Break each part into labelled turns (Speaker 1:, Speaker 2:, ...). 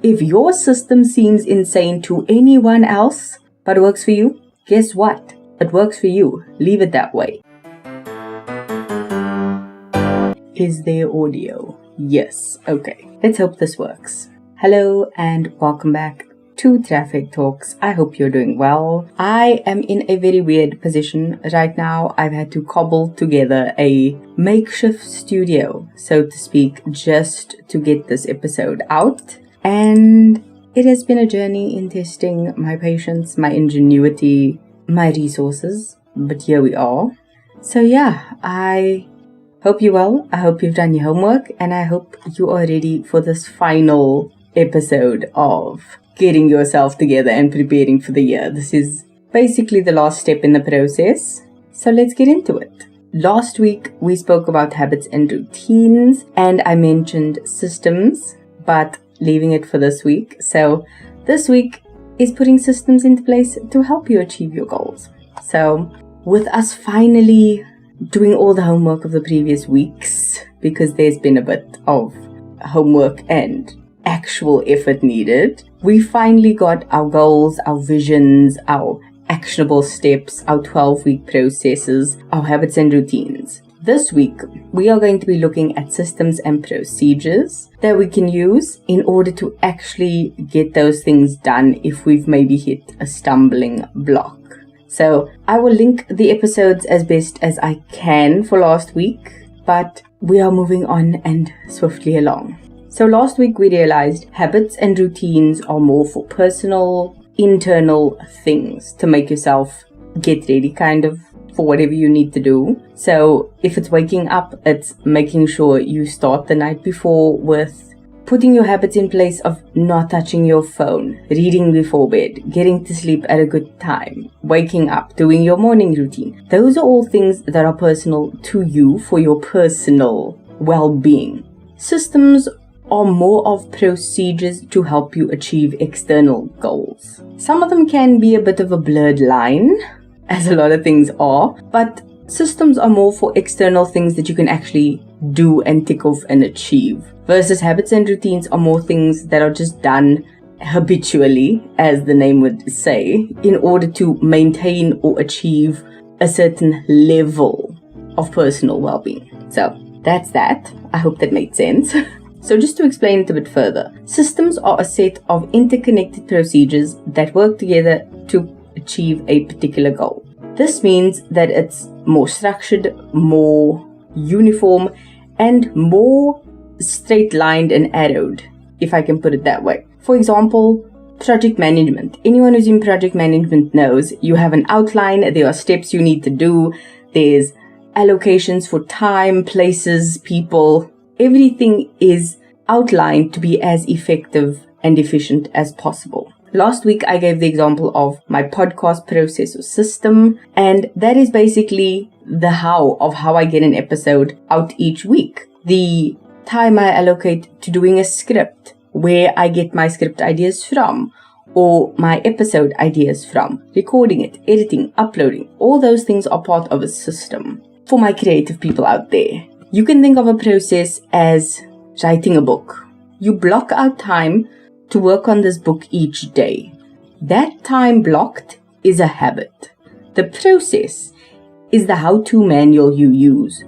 Speaker 1: If your system seems insane to anyone else, but works for you, guess what? It works for you. Leave it that way. Is there audio? Yes. Okay. Let's hope this works. Hello and welcome back to Traffic Talks. I hope you're doing well. I am in a very weird position right now. I've had to cobble together a makeshift studio, so to speak, just to get this episode out. And it has been a journey in testing my patience, my ingenuity, my resources. But here we are. So yeah, I hope you're well. I hope you've done your homework. And I hope you are ready for this final episode of getting yourself together and preparing for the year. This is basically the last step in the process. So let's get into it. Last week, we spoke about habits and routines. And I mentioned systems, but leaving it for this week. So this week is putting systems into place to help you achieve your goals. So with us finally doing all the homework of the previous weeks, because there's been a bit of homework and actual effort needed, we finally got our goals, our visions, our actionable steps, our 12-week processes, our habits and routines. This week, we are going to be looking at systems and procedures that we can use in order to actually get those things done if we've maybe hit a stumbling block. So I will link the episodes as best as I can for last week, but we are moving on and swiftly along. So last week we realized habits and routines are more for personal, internal things to make yourself get ready kind of for whatever you need to do. So if it's waking up, it's making sure you start the night before with putting your habits in place of not touching your phone, reading before bed, getting to sleep at a good time, waking up, doing your morning routine. Those are all things that are personal to you for your personal well-being. Systems are more of procedures to help you achieve external goals. Some of them can be a bit of a blurred line, as a lot of things are, but systems are more for external things that you can actually do and tick off and achieve, versus habits and routines are more things that are just done habitually, as the name would say, in order to maintain or achieve a certain level of personal well-being. So that's that. I hope that made sense. So just to explain it a bit further, systems are a set of interconnected procedures that work together to achieve a particular goal. This means that it's more structured, more uniform, and more straight-lined and arrowed, if I can put it that way. For example, project management. Anyone who's in project management knows you have an outline, there are steps you need to do, there's allocations for time, places, people. Everything is outlined to be as effective and efficient as possible. Last week, I gave the example of my podcast process or system, and that is basically the how of how I get an episode out each week. The time I allocate to doing a script, where I get my script ideas from, or my episode ideas from, recording it, editing, uploading. All those things are part of a system. For my creative people out there, you can think of a process as writing a book. You block out time to work on this book each day. That time blocked is a habit. The process is the how-to manual you use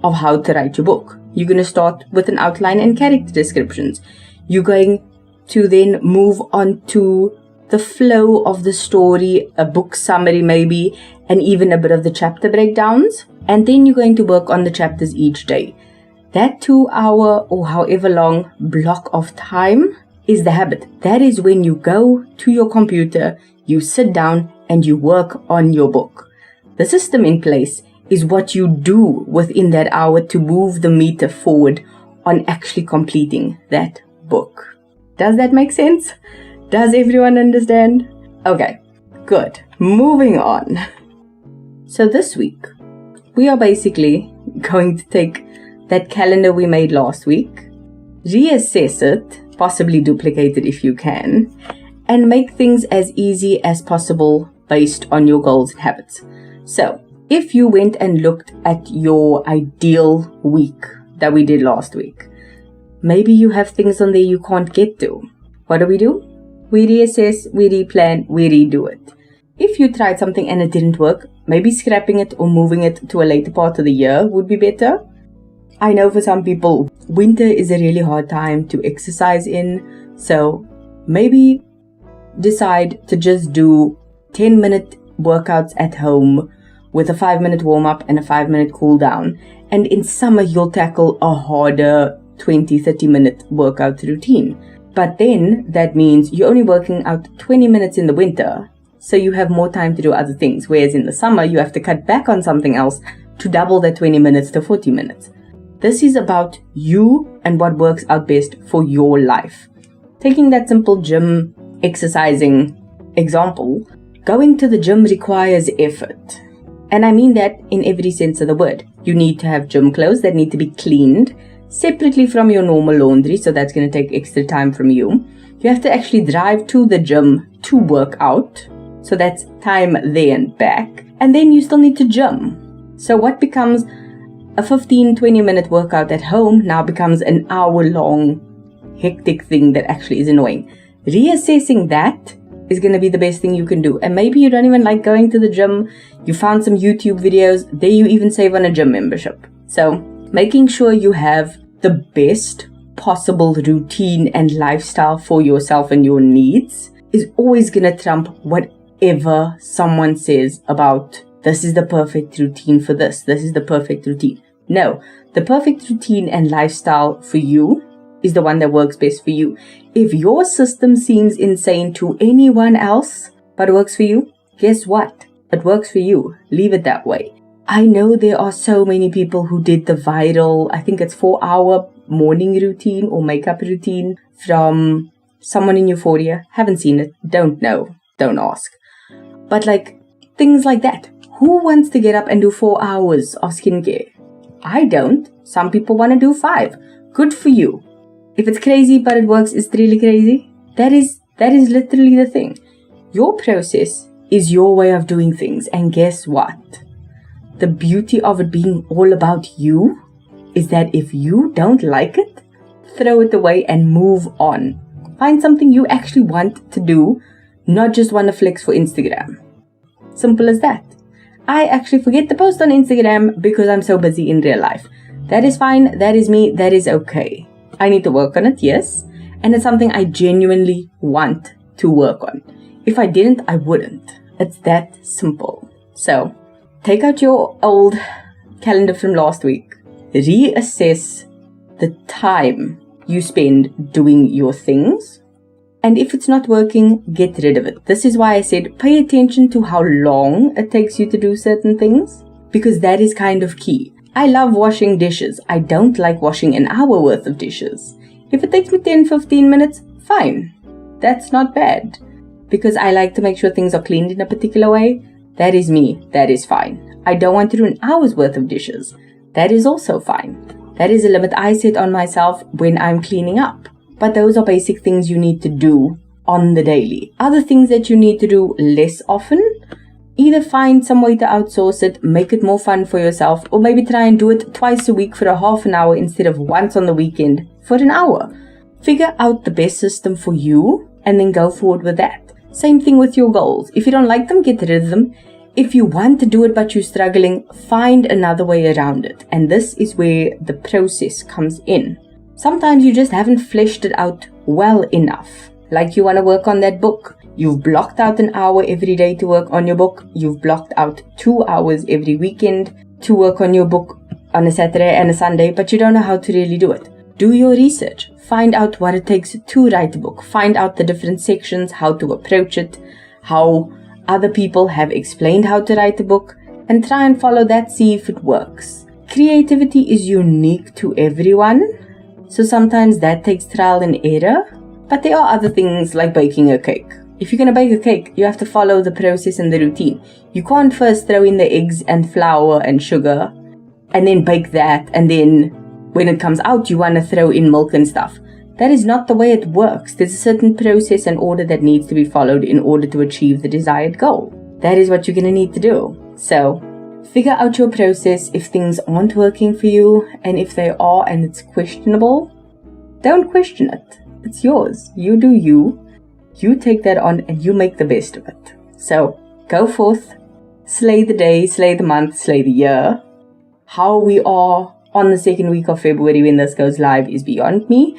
Speaker 1: of how to write your book. You're going to start with an outline and character descriptions. You're going to then move on to the flow of the story, a book summary maybe, and even a bit of the chapter breakdowns. And then you're going to work on the chapters each day. That 2-hour or however long block of time is the habit. That is when you go to your computer, you sit down and you work on your book. The system in place is what you do within that hour to move the meter forward on actually completing that book. Does that make sense? Does everyone understand? Okay, good. Moving on. So this week, we are basically going to take that calendar we made last week, reassess it, possibly duplicate it if you can, and make things as easy as possible based on your goals and habits. So, if you went and looked at your ideal week that we did last week, maybe you have things on there you can't get to. what do? We reassess, we replan, we redo it. If you tried something and it didn't work, maybe scrapping it or moving it to a later part of the year would be better. I know for some people, winter is a really hard time to exercise in, so maybe decide to just do 10-minute workouts at home with a 5-minute warm-up and a 5-minute cool down. And in summer, you'll tackle a harder 20-30-minute workout routine. But then that means you're only working out 20 minutes in the winter, so you have more time to do other things. Whereas in the summer, you have to cut back on something else to double that 20 minutes to 40 minutes. This is about you and what works out best for your life. Taking that simple gym exercising example, going to the gym requires effort. And I mean that in every sense of the word. You need to have gym clothes that need to be cleaned separately from your normal laundry, so that's going to take extra time from you. You have to actually drive to the gym to work out, so that's time there and back. And then you still need to gym. So what becomes a 15-20 minute workout at home now becomes an hour-long hectic thing that actually is annoying. Reassessing that is going to be the best thing you can do. And maybe you don't even like going to the gym. You found some YouTube videos. There you even save on a gym membership. So making sure you have the best possible routine and lifestyle for yourself and your needs is always going to trump whatever someone says about this is the perfect routine for this is the perfect routine. No, the perfect routine and lifestyle for you is the one that works best for you. If your system seems insane to anyone else but works for you, guess what? It works for you. Leave it that way. I know there are so many people who did the viral, I think it's 4-hour morning routine or makeup routine from someone in Euphoria. Haven't seen it. Don't know. Don't ask. But things like that. Who wants to get up and do 4 hours of skincare? I don't. Some people want to do 5. Good for you. If it's crazy but it works, is it really crazy? That is literally the thing. Your process is your way of doing things. And guess what? The beauty of it being all about you is that if you don't like it, throw it away and move on. Find something you actually want to do, not just want to flex for Instagram. Simple as that. I actually forget to post on Instagram because I'm so busy in real life. That is fine. That is me. That is okay. I need to work on it, yes. And it's something I genuinely want to work on. If I didn't, I wouldn't. It's that simple. So, take out your old calendar from last week. Reassess the time you spend doing your things. And if it's not working, get rid of it. This is why I said pay attention to how long it takes you to do certain things, because that is kind of key. I love washing dishes. I don't like washing an hour worth of dishes. If it takes me 10-15 minutes, fine. That's not bad. Because I like to make sure things are cleaned in a particular way. That is me. That is fine. I don't want to do an hour's worth of dishes. That is also fine. That is a limit I set on myself when I'm cleaning up. But those are basic things you need to do on the daily. Other things that you need to do less often, either find some way to outsource it, make it more fun for yourself, or maybe try and do it twice a week for a half an hour instead of once on the weekend for an hour. Figure out the best system for you and then go forward with that. Same thing with your goals. If you don't like them, get rid of them. If you want to do it but you're struggling, find another way around it. And this is where the process comes in. Sometimes you just haven't fleshed it out well enough. Like you want to work on that book. You've blocked out an hour every day to work on your book. You've blocked out 2 hours every weekend to work on your book on a Saturday and a Sunday, but you don't know how to really do it. Do your research. Find out what it takes to write a book. Find out the different sections, how to approach it, how other people have explained how to write a book, and try and follow that, see if it works. Creativity is unique to everyone, so sometimes that takes trial and error, but there are other things like baking a cake. If you're going to bake a cake, you have to follow the process and the routine. You can't first throw in the eggs and flour and sugar and then bake that, and then when it comes out you want to throw in milk and stuff. That is not the way it works. There's a certain process and order that needs to be followed in order to achieve the desired goal. That is what you're going to need to do. So, figure out your process if things aren't working for you, and if they are and it's questionable, don't question it. It's yours. You do you. You take that on and you make the best of it. So go forth, slay the day, slay the month, slay the year. How we are on the second week of February when this goes live is beyond me,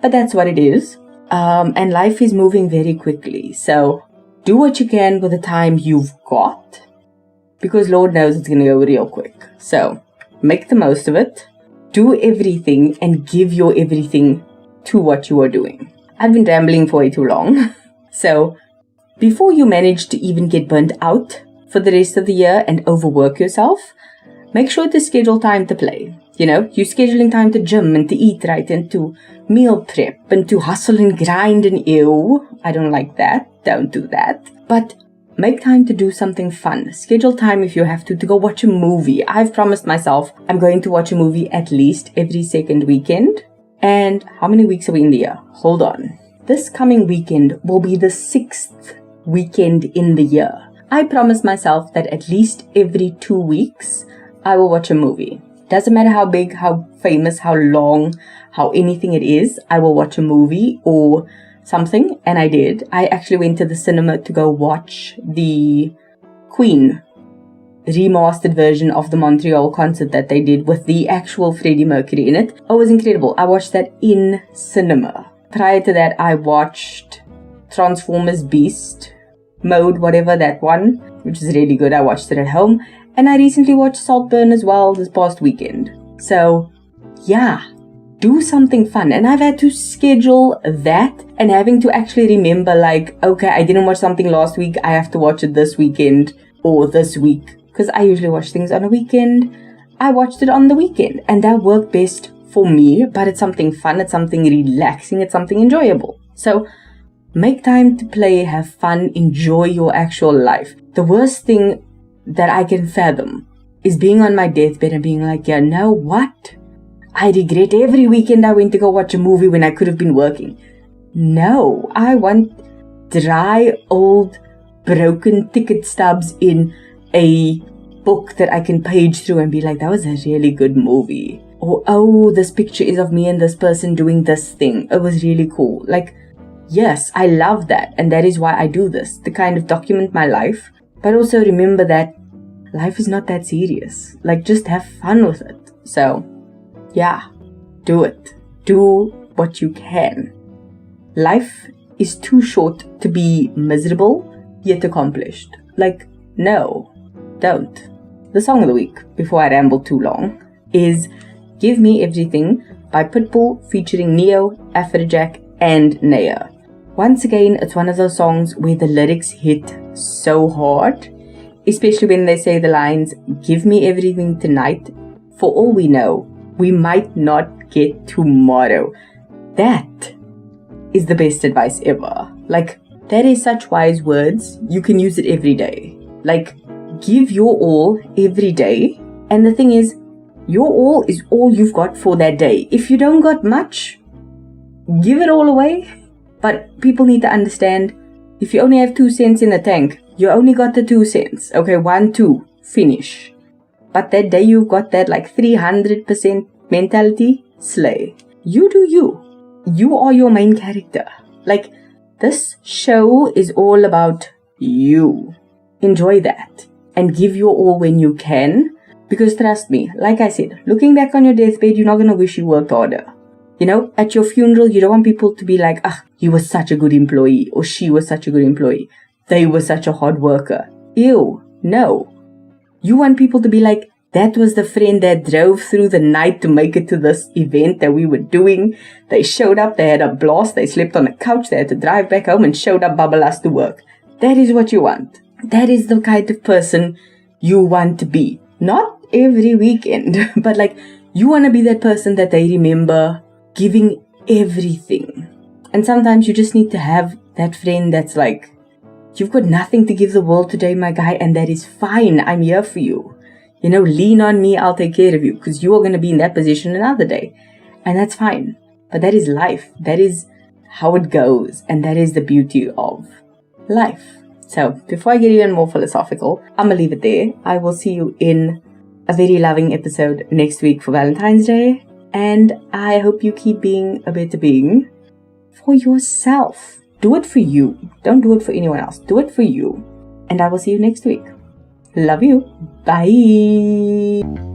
Speaker 1: but that's what it is. And life is moving very quickly. So do what you can with the time you've got, because Lord knows it's going to go real quick. So make the most of it. Do everything and give your everything to what you are doing. I've been rambling for way too long. So before you manage to even get burnt out for the rest of the year and overwork yourself, make sure to schedule time to play. You're scheduling time to gym and to eat right and to meal prep and to hustle and grind and ew. I don't like that. Don't do that. But make time to do something fun. Schedule time if you have to go watch a movie. I've promised myself I'm going to watch a movie at least every second weekend. And how many weeks are we in the year? Hold on. This coming weekend will be the 6th weekend in the year. I promised myself that at least every 2 weeks I will watch a movie. Doesn't matter how big, how famous, how long, how anything it is, I will watch a movie or something. And I did. I actually went to the cinema to go watch the Queen remastered version of the Montreal concert that they did with the actual Freddie Mercury in it. It was incredible. I watched that in cinema. Prior to that, I watched Transformers Beast Mode, whatever that one, which is really good. I watched it at home. And I recently watched Saltburn as well this past weekend. So, yeah, do something fun. And I've had to schedule that and having to actually remember, like, okay, I didn't watch something last week. I have to watch it this weekend or this week. Because I usually watch things on a weekend. I watched it on the weekend. And that worked best for me. But it's something fun. It's something relaxing. It's something enjoyable. So, make time to play, have fun, enjoy your actual life. The worst thing that I can fathom is being on my deathbed and being like, yeah, know what? I regret every weekend I went to go watch a movie when I could have been working. No, I want dry, old, broken ticket stubs in a book that I can page through and be like, that was a really good movie. Or, oh, this picture is of me and this person doing this thing. It was really cool. Like, yes, I love that. And that is why I do this, to kind of document my life. But also remember that life is not that serious. Like, just have fun with it. So, yeah, do it. Do what you can. Life is too short to be miserable, yet accomplished. Like, no, don't. The song of the week, before I ramble too long, is Give Me Everything by Pitbull featuring Neo, Afrojack, and Naya. Once again, it's one of those songs where the lyrics hit so hard, especially when they say the lines, give me everything tonight, for all we know, we might not get tomorrow. That is the best advice ever. Like, that is such wise words, you can use it every day. Like, give your all every day, and the thing is, your all is all you've got for that day. If you don't got much, give it all away. But people need to understand, if you only have 2 cents in the tank, you only got the 2 cents. Okay, 1, 2, finish. But that day you've got that like 300% mentality, slay. You do you. You are your main character. Like, this show is all about you. Enjoy that. And give your all when you can. Because trust me, like I said, looking back on your deathbed, you're not going to wish you worked harder. At your funeral, you don't want people to be like, ah, he was such a good employee, or she was such a good employee. They were such a hard worker. Ew, no. You want people to be like, that was the friend that drove through the night to make it to this event that we were doing. They showed up, they had a blast, they slept on a couch, they had to drive back home and showed up babalas to work. That is what you want. That is the kind of person you want to be. Not every weekend, but like, you want to be that person that they remember giving everything. And sometimes you just need to have that friend that's like, you've got nothing to give the world today, my guy, and that is fine. I'm here for you. Lean on me, I'll take care of you, because you are going to be in that position another day. And that's fine. But that is life. That is how it goes. And that is the beauty of life. So, before I get even more philosophical, I'm going to leave it there. I will see you in a very loving episode next week for Valentine's Day. And I hope you keep being a better being. for yourself. Do it for you. Don't do it for anyone else. Do it for you. And I will see you next week. Love you. Bye.